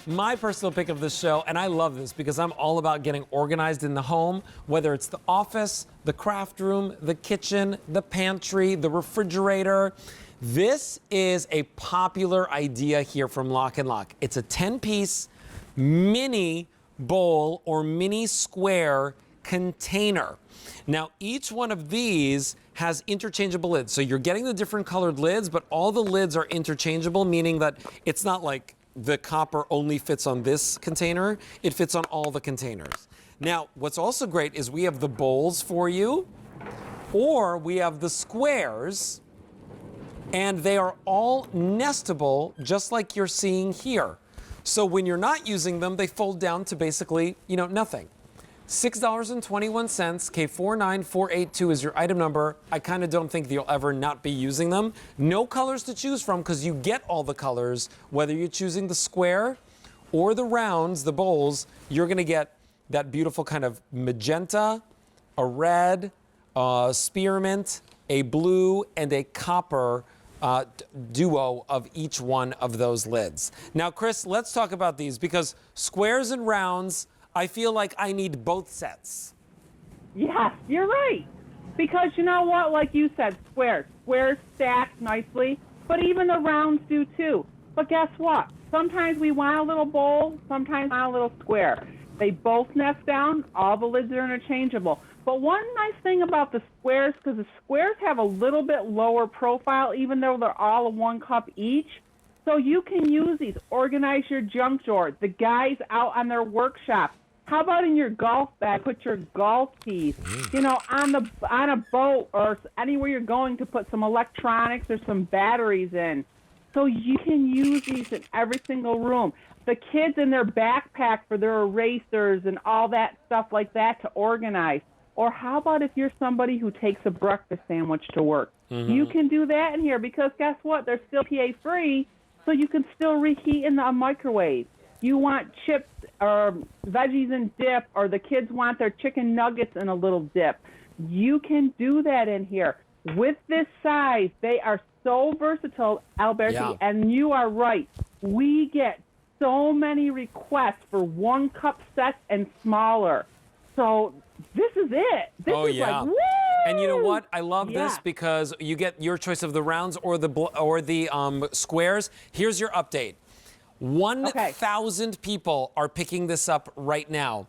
My personal pick of the show, and I love this because I'm all about getting organized in the home, whether it's the office, the craft room, the kitchen, the pantry, the refrigerator. This is a popular idea here from LocknLock. It's a 10-piece mini bowl or mini square container. Now, each one of these has interchangeable lids. So you're getting the different colored lids, but all the lids are interchangeable, meaning that it's not like the copper only fits on this container. It fits on all the containers. Now, what's also great is we have the bowls for you, or we have the squares, and they are all nestable, just like you're seeing here. So when you're not using them, they fold down to basically, nothing. $6.21, K49482 is your item number. I kind of don't think you'll ever not be using them. No colors to choose from because you get all the colors. Whether you're choosing the square or the rounds, the bowls, you're going to get that beautiful kind of magenta, a red, spearmint, a blue, and a copper duo of each one of those lids. Now, Chris, let's talk about these because squares and rounds, I feel like I need both sets. Yes, you're right. Because you know what? Like you said, squares. Squares stack nicely, but even the rounds do too. But guess what? Sometimes we want a little bowl, sometimes we want a little square. They both nest down. All the lids are interchangeable. But one nice thing about the squares, because the squares have a little bit lower profile, even though they're all in 1 cup each. So you can use these, organize your junk drawer. The guys out on their workshop. How about in your golf bag, put your golf keys, on a boat or anywhere you're going to put some electronics or some batteries in. So you can use these in every single room. The kids in their backpack for their erasers and all that stuff like that to organize. Or how about if you're somebody who takes a breakfast sandwich to work? Mm-hmm. You can do that in here because guess what? They're still PA-free, so you can still reheat in the microwave. You want chips or veggies and dip, or the kids want their chicken nuggets in a little dip. You can do that in here. With this size, they are so versatile, Alberti, yeah. And you are right. We get so many requests for 1 cup sets and smaller. So this is it. This is like, woo! And you know what? I love this because you get your choice of the rounds or the squares. Here's your update. 1,000 people are picking this up right now.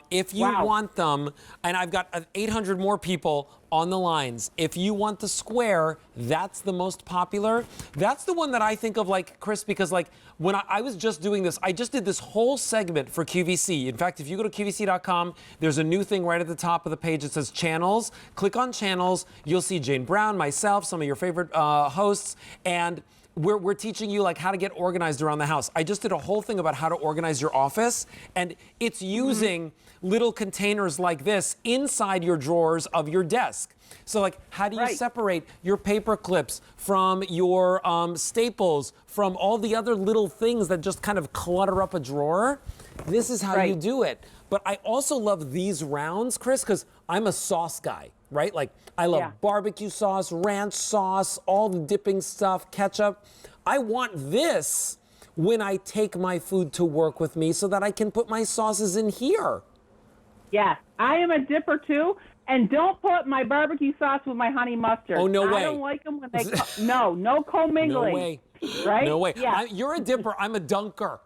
If you want them, and I've got 800 more people on the lines. If you want the square, that's the most popular. That's the one that I think of, like, Chris, because like when I was just doing this, I just did this whole segment for QVC. In fact, if you go to QVC.com, there's a new thing right at the top of the page. It says channels. Click on channels. You'll see Jane Brown, myself, some of your favorite hosts, and we're teaching you like how to get organized around the house. I just did a whole thing about how to organize your office, and it's using little containers like this inside your drawers of your desk. So like, how do you separate your paper clips from your staples, from all the other little things that just kind of clutter up a drawer? This is how you do it. But I also love these rounds, Chris, because I'm a sauce guy. Right? Like, I love barbecue sauce, ranch sauce, all the dipping stuff, ketchup. I want this when I take my food to work with me so that I can put my sauces in here. Yes, I am a dipper too. And don't put my barbecue sauce with my honey mustard. Oh, no way. I don't like them when they no commingling. No way. Right? No way. Yeah. You're a dipper. I'm a dunker.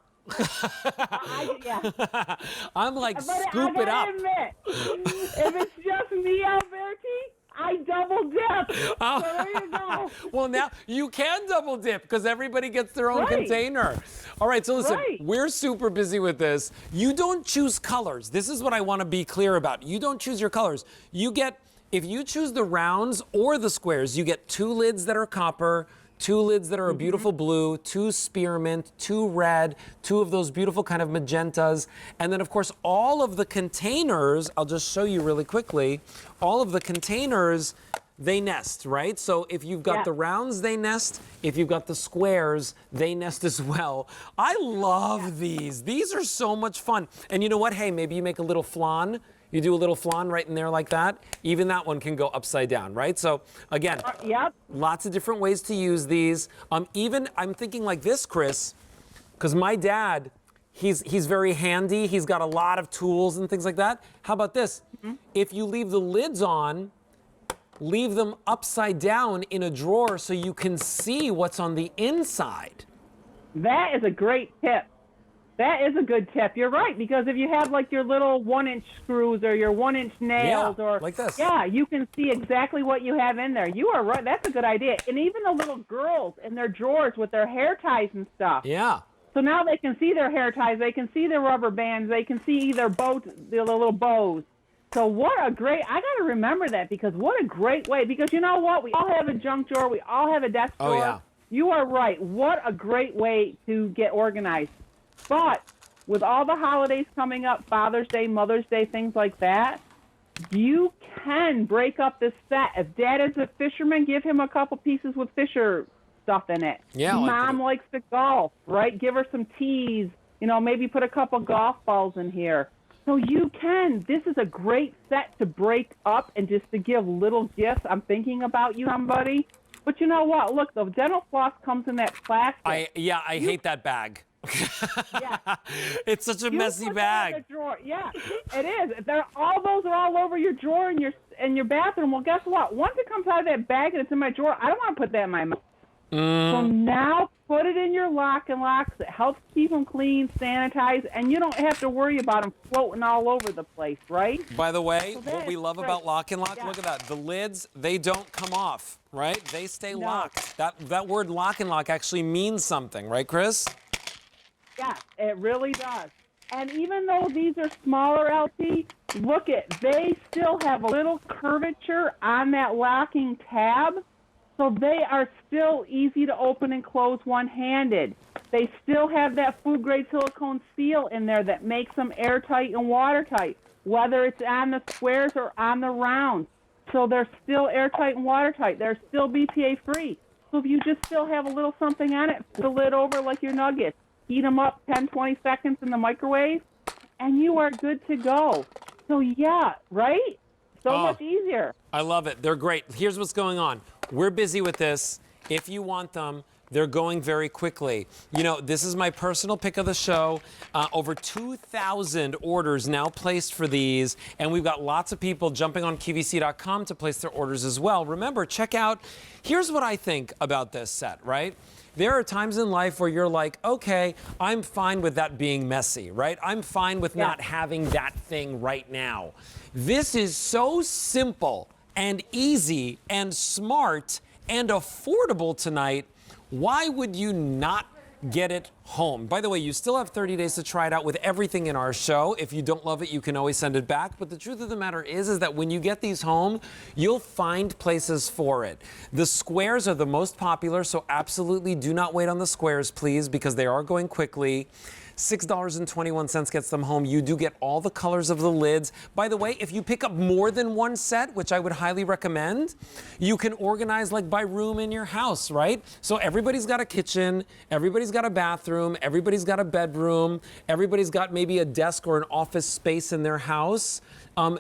I'm like, scoop it up. Admit, if it's just me, Alberti, I double dip. So there you go. Well, now you can double dip because everybody gets their own container. All right, so listen, we're super busy with this. You don't choose colors. This is what I want to be clear about. You don't choose your colors. You get, if you choose the rounds or the squares, you get 2 lids that are copper, 2 lids that are a beautiful blue, 2 spearmint, 2 red, 2 of those beautiful kind of magentas. And then, of course, all of the containers, I'll just show you really quickly, all of the containers, they nest, right? So if you've got the rounds, they nest. If you've got the squares, they nest as well. I love these. These are so much fun. And you know what? Hey, maybe you make a little flan. You do a little flan right in there like that. Even that one can go upside down, right? So again, lots of different ways to use these. Even I'm thinking like this, Chris. Because my dad, he's very handy. He's got a lot of tools and things like that. How about this? If you leave the lids on, leave them upside down in a drawer so you can see what's on the inside. That is a great tip. That is a good tip. You're right, because if you have like your little 1-inch screws or your 1-inch nails or like this. Yeah, you can see exactly what you have in there. You are right. That's a good idea. And even the little girls in their drawers with their hair ties and stuff. Yeah. So now they can see their hair ties, they can see their rubber bands, they can see their bows, the little bows. So what a great, I got to remember that, because what a great way, because you know what? We all have a junk drawer. We all have a desk drawer. Oh, yeah. You are right. What a great way to get organized. But with all the holidays coming up, Father's Day, Mother's Day, things like that, you can break up this set. If Dad is a fisherman, give him a couple pieces with fisher stuff in it. Yeah, Mom likes to golf, right? Give her some tees. You know, maybe put a couple golf balls in here. So you can. This is a great set to break up and just to give little gifts. I'm thinking about you, somebody. But you know what? Look, the dental floss comes in that plastic. I hate that bag. Yeah. It's such a You messy put that in bag. the drawer. Yeah, it is. All those are all over your drawer in your bathroom. Well, guess what? Once it comes out of that bag and it's in my drawer, I don't want to put that in my mouth. So now put it in your lock and locks. It helps keep them clean, sanitized, and you don't have to worry about them floating all over the place, right? By the way, So that what we is love great. about LocknLock, Yeah. look at that. The lids, they don't come off, right? They stay No. locked. That word LocknLock actually means something, right, Chris? Yeah, it really does. And even though these are smaller LT, look they still have a little curvature on that locking tab. So they are still easy to open and close one-handed. They still have that food-grade silicone seal in there that makes them airtight and watertight, whether it's on the squares or on the rounds. So they're still airtight and watertight. They're still BPA-free. So if you just still have a little something on it, put the lid over like your nuggets, heat them up 10, 20 seconds in the microwave, and you are good to go. So yeah, right? So much easier. I love it. They're great. Here's what's going on. We're busy with this. If you want them, they're going very quickly. You know, this is my personal pick of the show. Over 2,000 orders now placed for these, and we've got lots of people jumping on QVC.com to place their orders as well. Remember, check out, here's what I think about this set, right? There are times in life where you're like, okay, I'm fine with that being messy, right? I'm fine with not having that thing right now. This is so simple and easy and smart and affordable tonight. Why would you not get it home? By the way, you still have 30 days to try it out with everything in our show. If you don't love it, you can always send it back. But the truth of the matter is that when you get these home, you'll find places for it. The squares are the most popular, so absolutely do not wait on the squares, please, because they are going quickly. $6.21 gets them home. You do get all the colors of the lids. By the way, if you pick up more than one set, which I would highly recommend, you can organize like by room in your house, right? So everybody's got a kitchen, everybody's got a bathroom, everybody's got a bedroom, everybody's got maybe a desk or an office space in their house.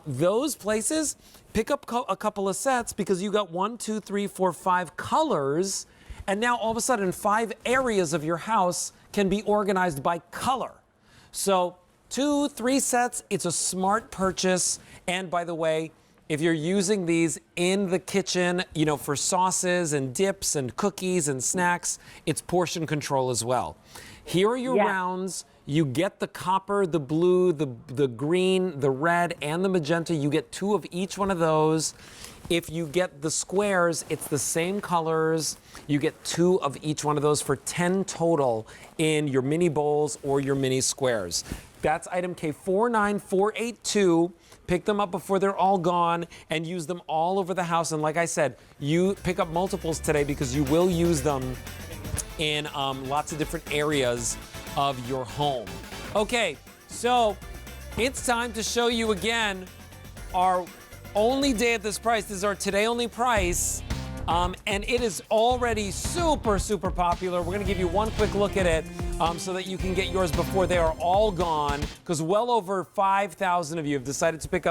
Those places, pick up a couple of sets because you got 1, 2, 3, 4, 5 colors. And now all of a sudden 5 areas of your house can be organized by color. So 2, 3 sets, it's a smart purchase. And by the way, if you're using these in the kitchen, you know, for sauces and dips and cookies and snacks, it's portion control as well. Here are your rounds. You get the copper, the blue, the green, the red, and the magenta. You get 2 of each one of those. If you get the squares, it's the same colors. You get 2 of each one of those for 10 total in your mini bowls or your mini squares. That's item K49482. Pick them up before they're all gone and use them all over the house. And like I said, you pick up multiples today because you will use them in lots of different areas of your home. Okay, so it's time to show you again our only day at this price. This is our today only price. And it is already super, super popular. We're gonna give you one quick look at it so that you can get yours before they are all gone, because well over 5,000 of you have decided to pick up